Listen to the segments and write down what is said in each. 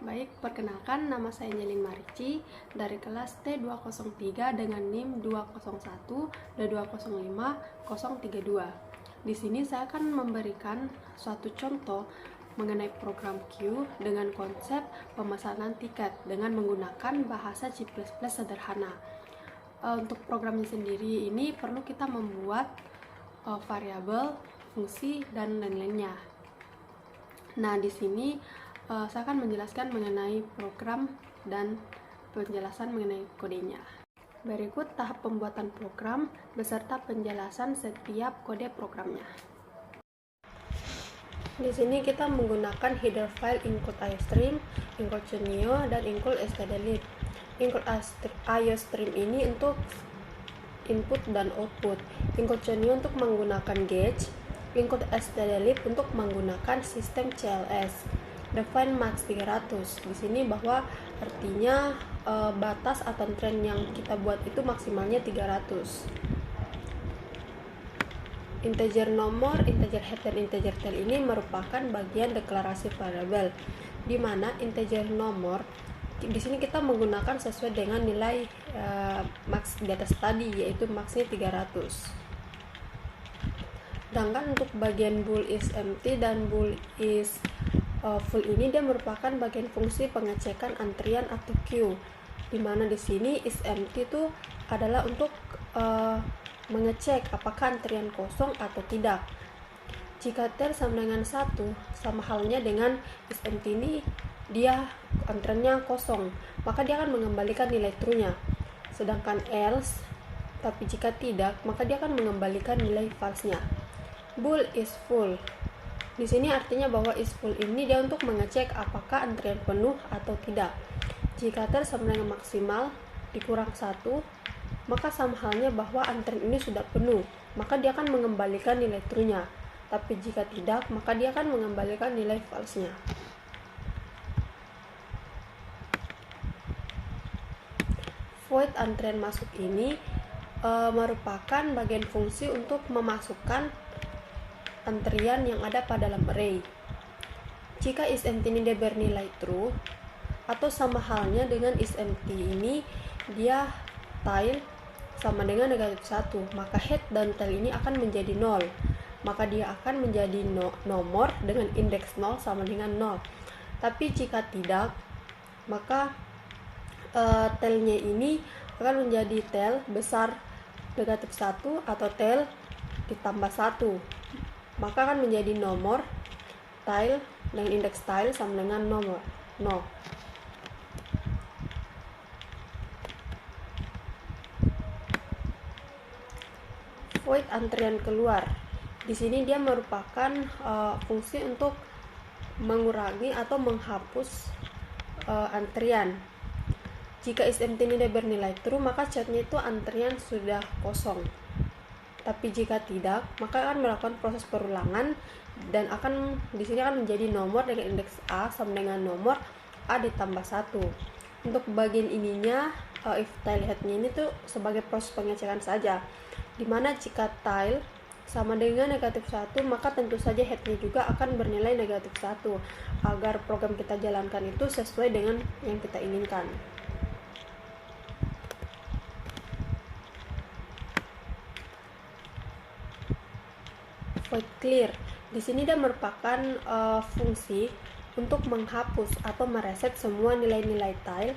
Baik, perkenalkan nama saya Nyelin Marici dari kelas T203 dengan NIM 201-205-032. Di sini saya akan memberikan suatu contoh mengenai program Q dengan konsep pemesanan tiket dengan menggunakan bahasa C++ sederhana. Untuk programnya sendiri ini perlu kita membuat variabel, fungsi, dan lain-lainnya. Nah, di sini saya akan menjelaskan mengenai program dan penjelasan mengenai kodenya. Berikut tahap pembuatan program beserta penjelasan setiap kode programnya. Di sini kita menggunakan header file include iostream, include genio, dan include stdlib. Include iostream ini untuk input dan output, include genio untuk menggunakan gauge, include stdlib untuk menggunakan sistem CLS. Define max 300. Di sini bahwa artinya batas atau tren yang kita buat itu maksimalnya 300. Integer nomor, integer head, dan integer tail ini merupakan bagian deklarasi variabel, di mana integer nomor di sini kita menggunakan sesuai dengan nilai max di atas tadi, yaitu maxnya 300. Sedangkan untuk bagian bool is empty dan bool is full ini dia merupakan bagian fungsi pengecekan antrian atau queue, di mana di sini is empty itu adalah untuk mengecek apakah antrian kosong atau tidak. Jika tail sama dengan 1, sama halnya dengan is empty ini dia antriannya kosong, maka dia akan mengembalikan nilai true-nya. Sedangkan else, tapi jika tidak, maka dia akan mengembalikan nilai false-nya. Bool is full. Di sini artinya bahwa is full ini dia untuk mengecek apakah antrian penuh atau tidak. Jika tail sama dengan maksimal dikurang 1, maka sama halnya bahwa antrian ini sudah penuh, maka dia akan mengembalikan nilai true-nya. Tapi jika tidak, maka dia akan mengembalikan nilai false-nya. Void antrian masuk ini merupakan bagian fungsi untuk memasukkan antrian yang ada pada dalam array. Jika is empty ini dia bernilai true, atau sama halnya dengan is empty ini dia tail sama dengan negatif 1, maka head dan tail ini akan menjadi 0, maka dia akan menjadi nomor dengan indeks 0 sama dengan 0. Tapi jika tidak, maka tailnya ini akan menjadi tail besar negatif 1 atau tail ditambah 1, maka akan menjadi nomor tail dengan indeks tail sama dengan nomor 0. Void antrian keluar. Di sini dia merupakan fungsi untuk mengurangi atau menghapus antrian. Jika is empty ini dia bernilai true, maka catnya itu antrian sudah kosong. Tapi jika tidak, maka akan melakukan proses perulangan dan akan di sini akan menjadi nomor dengan indeks A sama dengan nomor A ditambah 1. Untuk bagian ininya if tail headnya ini tuh sebagai proses pengecekan saja, dimana jika tail sama dengan negatif 1, maka tentu saja headnya juga akan bernilai negatif 1 agar program kita jalankan itu sesuai dengan yang kita inginkan. Void clear. Di sini dia merupakan fungsi untuk menghapus atau mereset semua nilai-nilai tail,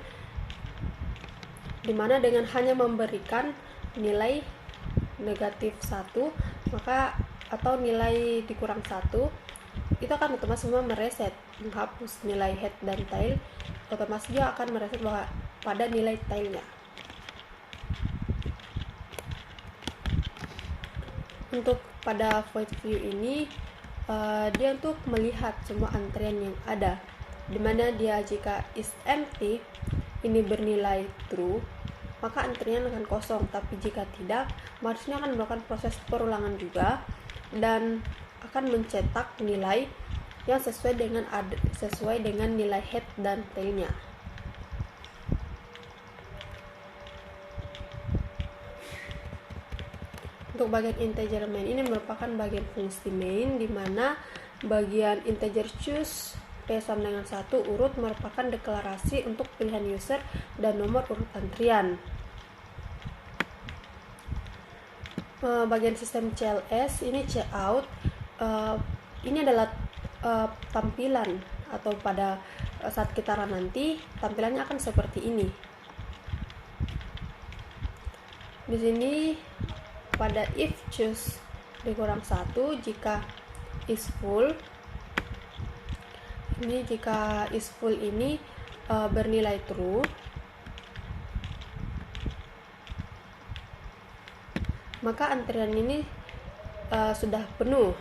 dimana dengan hanya memberikan nilai negatif 1 maka atau nilai dikurang 1, itu akan otomatis semua mereset, menghapus nilai head dan tail, otomatis dia akan mereset pada nilai tailnya. Untuk pada void view ini dia untuk melihat semua antrian yang ada, dimana dia jika is empty ini bernilai true, maka antrian akan kosong. Tapi jika tidak, harusnya akan melakukan proses perulangan juga dan akan mencetak nilai yang sesuai dengan nilai head dan tailnya. Untuk bagian integer main ini merupakan bagian fungsi main, di mana bagian integer choose P sama dengan 1 urut merupakan deklarasi untuk pilihan user dan nomor urut antrian. Bagian sistem CLS ini cout, ini adalah tampilan atau pada saat kita run nanti tampilannya akan seperti ini. Di sini pada if choose dikurang 1 jika is full, ini jika is full ini bernilai true, maka antrian ini sudah penuh,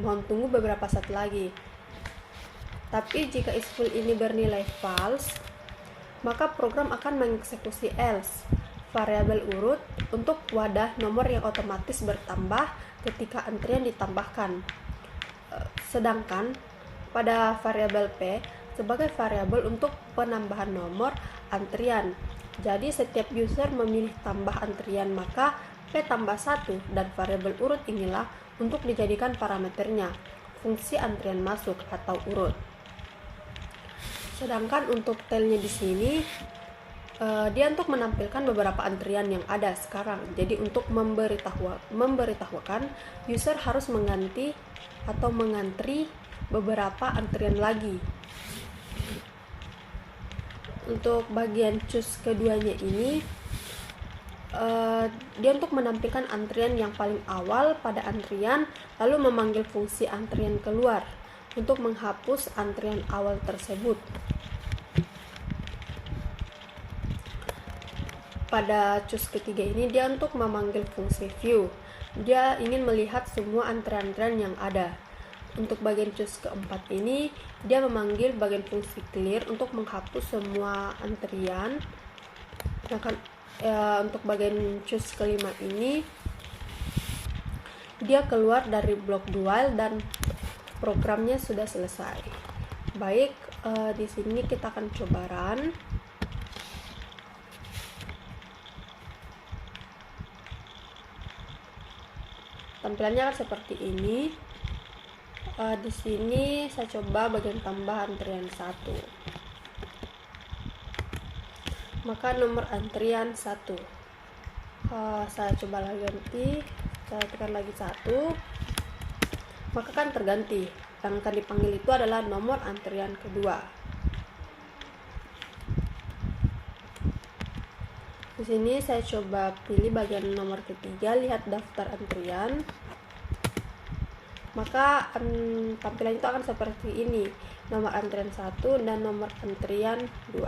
mohon tunggu beberapa saat lagi. Tapi jika is full ini bernilai false, maka program akan mengeksekusi else, variabel urut untuk wadah nomor yang otomatis bertambah ketika antrian ditambahkan. Sedangkan pada variabel P sebagai variabel untuk penambahan nomor antrian. Jadi setiap user memilih tambah antrian, maka P tambah 1 dan variabel urut inilah untuk dijadikan parameternya, fungsi antrian masuk atau urut. Sedangkan untuk tailnya di sini dia untuk menampilkan beberapa antrian yang ada sekarang. Jadi untuk memberitahukan user harus mengganti atau mengantri beberapa antrian lagi. Untuk bagian choose keduanya ini dia untuk menampilkan antrian yang paling awal pada antrian, lalu memanggil fungsi antrian keluar untuk menghapus antrian awal tersebut. Pada choose ketiga ini dia untuk memanggil fungsi view, dia ingin melihat semua antrian-antrian yang ada. Untuk bagian choose keempat ini dia memanggil bagian fungsi clear untuk menghapus semua antrian. Untuk bagian choose kelima ini dia keluar dari blok while dan programnya sudah selesai. Baik, di sini kita akan coba run. Tampilannya akan seperti ini. Di sini saya coba bagian tambah antrian 1. Maka nomor antrian 1. Saya coba lagi ganti, saya tekan lagi 1. Maka kan terganti. Yang akan dipanggil itu adalah nomor antrian kedua. Di sini saya coba pilih bagian nomor ketiga, lihat daftar antrian. Maka tampilan itu akan seperti ini, nomor antrian 1 dan nomor antrian 2.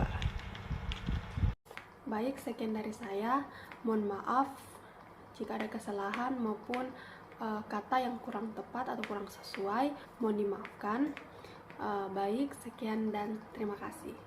Baik, sekian dari saya. Mohon maaf jika ada kesalahan maupun kata yang kurang tepat atau kurang sesuai, mohon dimaafkan. Baik, sekian dan terima kasih.